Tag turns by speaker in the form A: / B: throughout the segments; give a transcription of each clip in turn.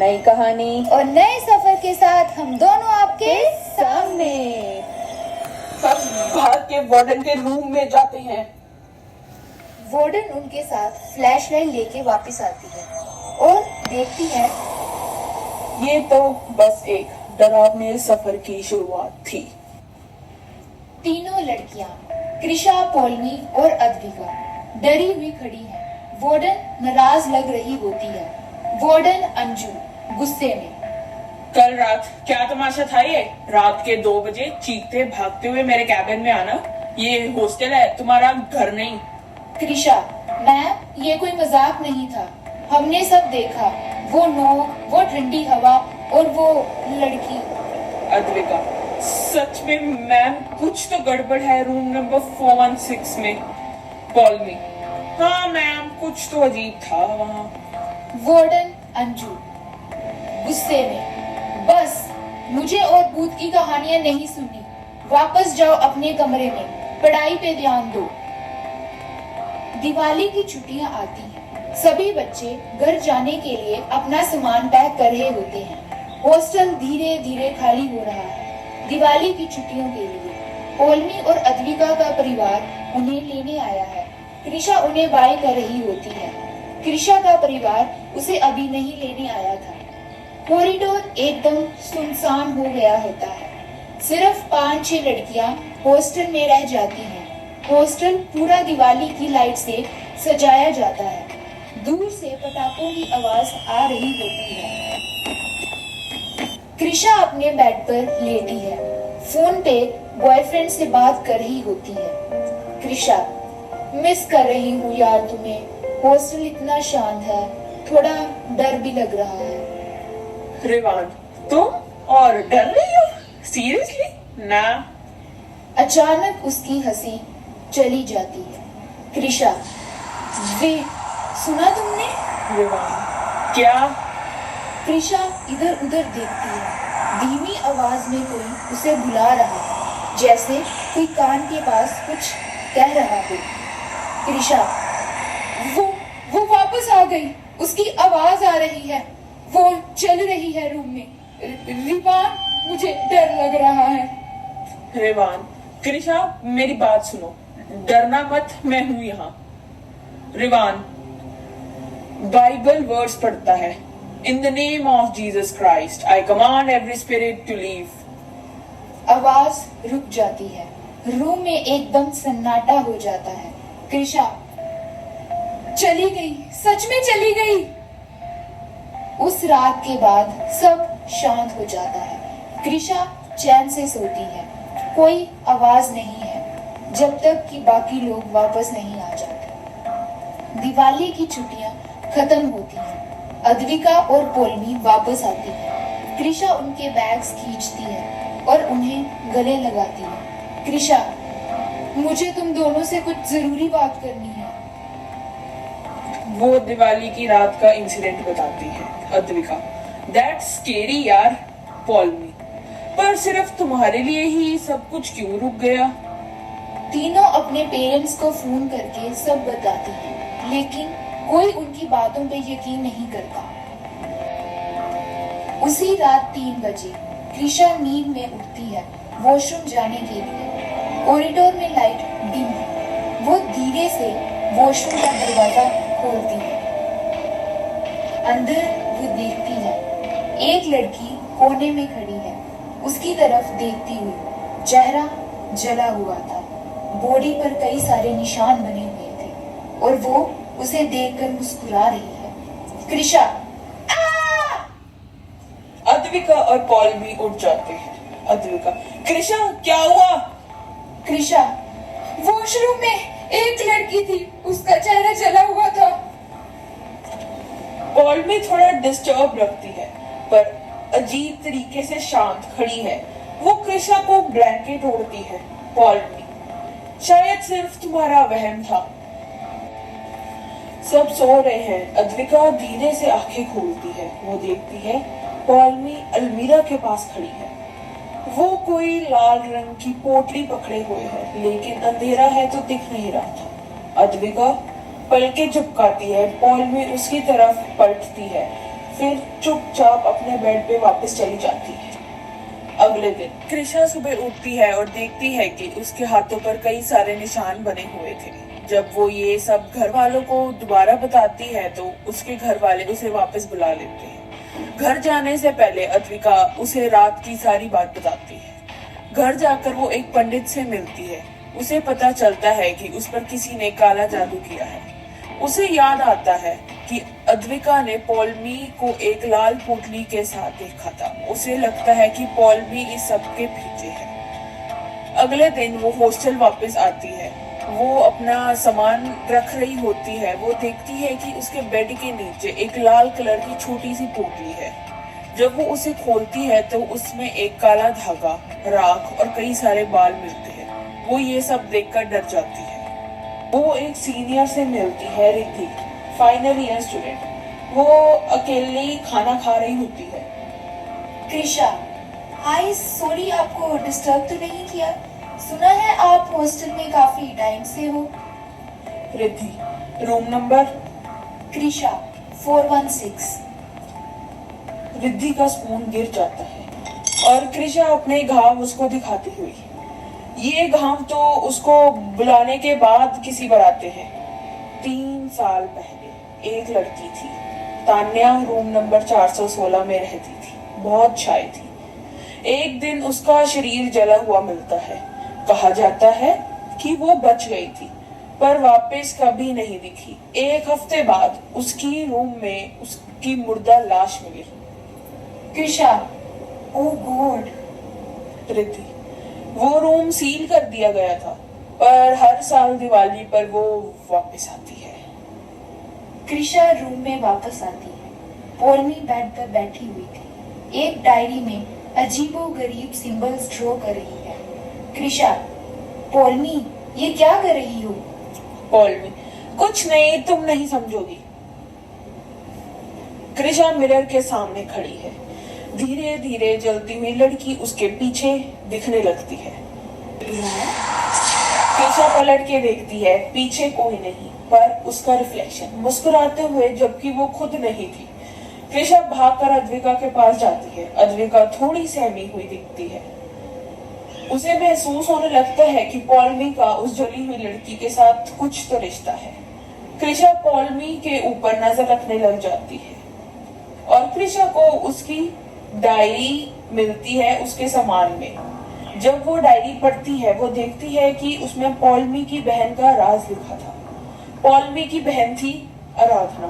A: नई कहानी
B: और नए सफर के साथ हम दोनों आपके
A: सामने।
C: सब भाग के वार्डन के रूम में जाते हैं।
B: वार्डन उनके साथ फ्लैशलाइट लेके वापस आती है और देखती है
C: ये तो बस एक डरावने सफर की शुरुआत थी।
B: तीनों लड़कियां कृषा, पौलमी और अद्विका डरी हुई खड़ी हैं। वार्डन नाराज लग रही होती है। वार्डन अंजू गुस्से में,
C: कल रात क्या तमाशा था ये? रात के 2 बजे चीखते भागते हुए मेरे कैबिन में आना। ये हॉस्टल है, तुम्हारा घर नहीं।
B: कृषा, मैम ये कोई मजाक नहीं था, हमने सब देखा, वो नोक, वो ठंडी हवा और वो लड़की।
C: अद्विका, सच में मैम कुछ तो गड़बड़ है रूम नंबर 416 में। पॉलमी, हाँ मैम कुछ तो अजीब था वहाँ।
B: वार्डन अंजू गुस्से में, बस मुझे और भूत की कहानियां नहीं सुननी, वापस जाओ अपने कमरे में, पढ़ाई पे ध्यान दो। दिवाली की छुट्टियां आती हैं, सभी बच्चे घर जाने के लिए अपना सामान पैक कर रहे होते हैं। हॉस्टल धीरे धीरे खाली हो रहा है दिवाली की छुट्टियों के लिए। पौलमी और अद्विका का परिवार उन्हें लेने आया है। कृषा उन्हें बाय कर रही होती है। कृषा का परिवार उसे अभी नहीं लेने आया था। कॉरिडोर एकदम सुनसान हो गया होता है। सिर्फ 5-6 लड़कियां हॉस्टल में रह जाती हैं। हॉस्टल पूरा दिवाली की लाइट से सजाया जाता है। दूर से पटाखों की आवाज आ रही होती है। कृषा अपने बेड पर लेटी है, फोन पे बॉयफ्रेंड से बात कर रही होती है। कृषा, मिस कर रही हूँ यार तुम्हें, हॉस्टल इतना शांत है, थोड़ा डर भी लग रहा है।
C: रिवान, तुम और डर रही हो? सीरियसली? ना।
B: अचानक उसकी हंसी चली जाती है। कृषा, वे सुना तुमने?
C: रिवान, क्या?
B: कृषा इधर उधर देखती है। धीमी आवाज में कोई उसे बुला रहा है, जैसे कोई कान के पास कुछ कह रहा हो। कृषा, वो वापस आ गई, उसकी आवाज आ रही है, वो चल रही है रूम में। रिवान, मुझे डर लग रहा है।
C: रिवान, कृषा मेरी बात सुनो, डरना मत, मैं हूं यहाँ। रिवान बाइबल वर्ड्स पढ़ता है, in the name of Jesus Christ I command every spirit to leave.
B: आवाज रुक जाती है। रूम में एकदम सन्नाटा हो जाता है। कृषा चली गई, सच में चली गई। उस रात के बाद सब शांत हो जाता है। कृषा चैन से सोती है। कोई आवाज नहीं है जब तक कि बाकी लोग वापस नहीं आ जाते। दिवाली की छुट्टियां खत्म होती हैं। अद्विका और पौलमी वापस आती हैं। कृषा उनके बैग्स खींचती है और उन्हें गले लगाती है। कृषा, मुझे तुम दोनों से कुछ जरूरी बात करनी है।
C: वो दिवाली की रात का इंसिडेंट बताती है। अद्विका, दैट्स स्केरी यार। पॉलमी, पर सिर्फ तुम्हारे लिए ही सब कुछ क्यों रुक गया?
B: तीनों अपने पेरेंट्स को फोन करके सब बताती हैं, लेकिन कोई उनकी बातों पे यकीन नहीं करता। उसी रात 3 बजे कृषा नींद में उठती है वॉशरूम जाने के लिए। कॉरिडोर में लाइट डिम है। वो धीरे से वॉशरूम का दरवाजा खोलती है। अंदर वो देखती है एक लड़की कोने में खड़ी है। उसकी तरफ देखती हुई, चेहरा जला हुआ था, बॉडी पर कई सारे निशान बने हुए थे और वो उसे देखकर मुस्कुरा रही है। कृषा,
C: अद्विका और पॉलमी उठ जाते हैं। अद्विका, कृषा क्या हुआ?
B: कृषा, वॉशरूम में एक लड़की थी, उसका चेहरा जला हुआ था।
C: पॉलमी थोड़ा डिस्टर्ब लगती है, पर अजीब तरीके से शांत खड़ी है। वो कृषा को ब्लैंकेट ओढ़ती है। पॉलमी, शायद सिर्फ तुम्हारा वहम था। सब सो रहे हैं। अद्विका धीरे से आंखें खोलती है। वो देखती है पॉलमी अलमीरा के पास खड़ी है। वो कोई लाल रंग की पोटली पकड़े हुए है, लेकिन अंधेरा है तो दिख नहीं रहा था। अद्विका पलके झपकाती है। पॉलमी उसकी तरफ पलटती है, फिर चुपचाप अपने बेड पे वापस चली जाती है। अगले दिन कृषा सुबह उठती है और देखती है कि उसके हाथों पर कई सारे निशान बने हुए थे। जब वो ये सब घर वालों को दोबारा बताती है तो उसके घर वाले उसे वापस बुला लेते हैं। घर जाने से पहले अद्विका उसे रात की सारी बात बताती है। घर जाकर वो एक पंडित से मिलती है। उसे पता चलता है कि उस पर किसी ने काला जादू किया है। उसे याद आता है कि अद्विका ने पॉल्मी को एक लाल पोटली के साथ देखा था। उसे लगता है कि पॉल्मी इस सब के पीछे है। अगले दिन वो हॉस्टल वापस आती है। वो अपना सामान रख रही होती है। वो देखती है कि उसके बेड के नीचे एक लाल कलर की छोटी सी पोटली है। जब वो उसे खोलती है तो उसमें एक काला धागा, राख और कई सारे बाल मिलते हैं। वो ये सब देखकर डर जाती है। वो एक सीनियर से मिलती है, रिद्धि, फाइनल ईयर स्टूडेंट। वो अकेली खाना खा रही होती है।
B: कृषा, हाय, सॉरी आपको डिस्टर्ब तो नहीं किया? सुना है आप हॉस्टल में काफी टाइम से हो।
C: Riddhi, room number?
B: कृषा, 416।
C: रिद्धि का स्पून गिर जाता है और कृषा अपने घाव उसको दिखाती हुई, ये घाव तो उसको बुलाने के बाद किसी पर आते हैं। 3 साल पहले एक लड़की थी, तान्या, रूम नंबर 416 में रहती थी। बहुत शाय थी। एक दिन उसका शरीर जला हुआ मिलता है। कहा जाता है कि वो बच गई थी पर वापस कभी नहीं दिखी। 1 हफ्ते बाद उसकी रूम में उसकी मुर्दा लाश मिली।
B: कृषा, ओह गॉड।
C: रिद्धि, वो रूम सील कर दिया गया था पर हर साल दिवाली पर वो वापस आती है।
B: कृषा रूम में वापस आती है। पॉल्मी बेड पर बैठी हुई थी। एक डायरी में अजीबोगरीब सिंबल्स ड्रॉ कर रही है। कृषा, पॉल्मी, ये क्या कर रही हो?
C: पॉल्मी, कुछ नहीं, तुम नहीं समझोगी। कृषा मिरर के सामने खड़ी है। धीरे धीरे जलती हुई लड़की उसके पीछे दिखने लगती है। कृषा पलट के देखती है, पीछे कोई नहीं पर उसका रिफ्लेक्शन मुस्कुराते हुए, जबकि वो खुद नहीं थी। कृषा भागकर अद्विका के पास जाती है। अद्विका थोड़ी सहमी हुई दिखती है। उसे महसूस होने लगता है कि पॉल्मी का उस जली हुई लड़की के साथ कुछ तो रिश्ता है। कृषा पॉल्मी के ऊपर नजर रखने लग जाती है और कृषा को उसकी डायरी मिलती है उसके सामान में। जब वो डायरी पढ़ती है वो देखती है कि उसमें पॉल्मी की बहन का राज लिखा था। पॉल्मी की बहन थी आराधना।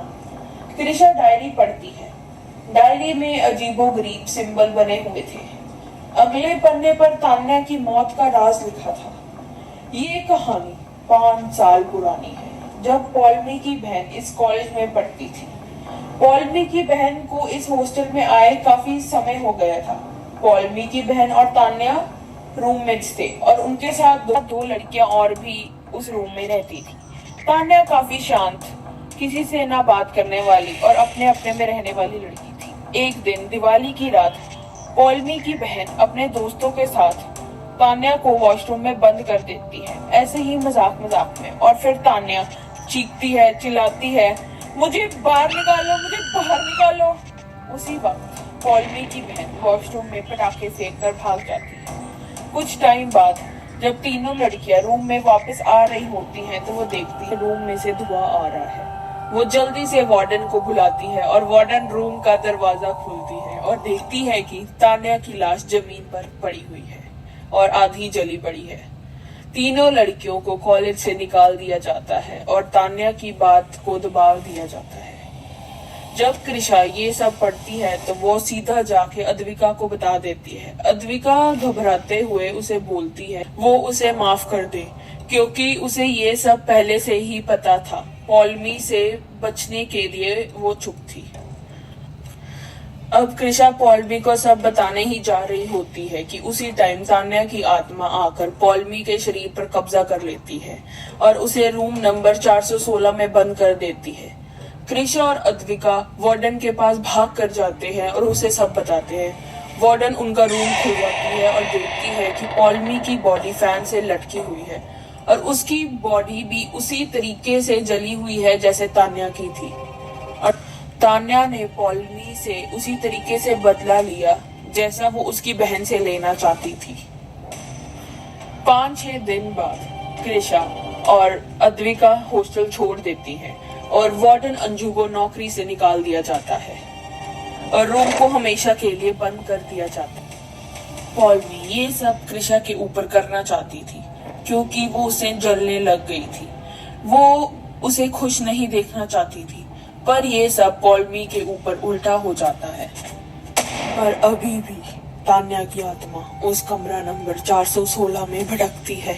C: कृषा डायरी पढ़ती है। डायरी में अजीबोगरीब सिंबल बने हुए थे। अगले पन्ने पर तान्या की मौत का राज लिखा था। ये कहानी 5 साल पुरानी है, जब पॉल्मी की बहन इस कॉलेज में पढ़ती थी। पॉल्मी की बहन को इस हॉस्टल में आए काफी समय हो गया था। पॉल्मी की बहन और तान्या रूममेट्स थे और उनके साथ दो लड़कियां और भी उस रूम में रहती थी। तान्या काफी शांत, किसी से ना बात करने वाली और अपने अपने में रहने वाली लड़की थी। एक दिन दिवाली की रात पॉल्मी की बहन अपने दोस्तों के साथ तान्या को वॉशरूम में बंद कर देती है, ऐसे ही मजाक मजाक में। और फिर तान्या चीखती है, चिल्लाती है, मुझे बाहर निकालो, मुझे बाहर निकालो। उसी वक्त पॉल्मी की बहन वॉशरूम में पटाखे फेंक कर भाग जाती है। कुछ टाइम बाद जब तीनों लड़कियां रूम में वापस आ रही होती हैं तो वो देखती है रूम में से धुआं आ रहा है। वो जल्दी से वार्डन को बुलाती है और वार्डन रूम का दरवाजा खोलती है और देखती है कि तान्या की लाश जमीन पर पड़ी हुई है और आधी जली पड़ी है। तीनों लड़कियों को कॉलेज से निकाल दिया जाता है और तान्या की बात को दबाव दिया जाता है। जब कृषा ये सब पढ़ती है तो वो सीधा जाके अद्विका को बता देती है। अद्विका घबराते हुए उसे बोलती है वो उसे माफ कर दे क्योंकि उसे ये सब पहले से ही पता था। पॉल्मी से बचने के लिए वो चुप थी। अब कृषा पॉल्मी को सब बताने ही जा रही होती है कि उसी टाइम तान्या की आत्मा आकर पॉल्मी के शरीर पर कब्जा कर लेती है और उसे रूम नंबर 416 में बंद कर देती है। कृषा और अद्विका वार्डन के पास भाग कर जाते हैं और उसे सब बताते हैं। वार्डन उनका रूम खुलवाती है और देखती है कि पॉल्मी की बॉडी फैन से लटकी हुई है और उसकी बॉडी भी उसी तरीके से जली हुई है जैसे तान्या की थी। और तान्या ने पॉलमी से उसी तरीके से बदला लिया जैसा वो उसकी बहन से लेना चाहती थी। 5-6 दिन बाद कृषा और अद्विका हॉस्टल छोड़ देती हैं और वार्डन अंजू को नौकरी से निकाल दिया जाता है और रूम को हमेशा के लिए बंद कर दिया जाता है। पॉलमी ये सब कृषा के ऊपर करना चाहती थी क्योंकि वो उसे जलने लग गई थी। वो उसे खुश नहीं देखना चाहती थी, पर ये सब पॉलमी के ऊपर उल्टा हो जाता है। पर अभी भी तान्या की आत्मा उस कमरा नंबर 416 में भटकती है।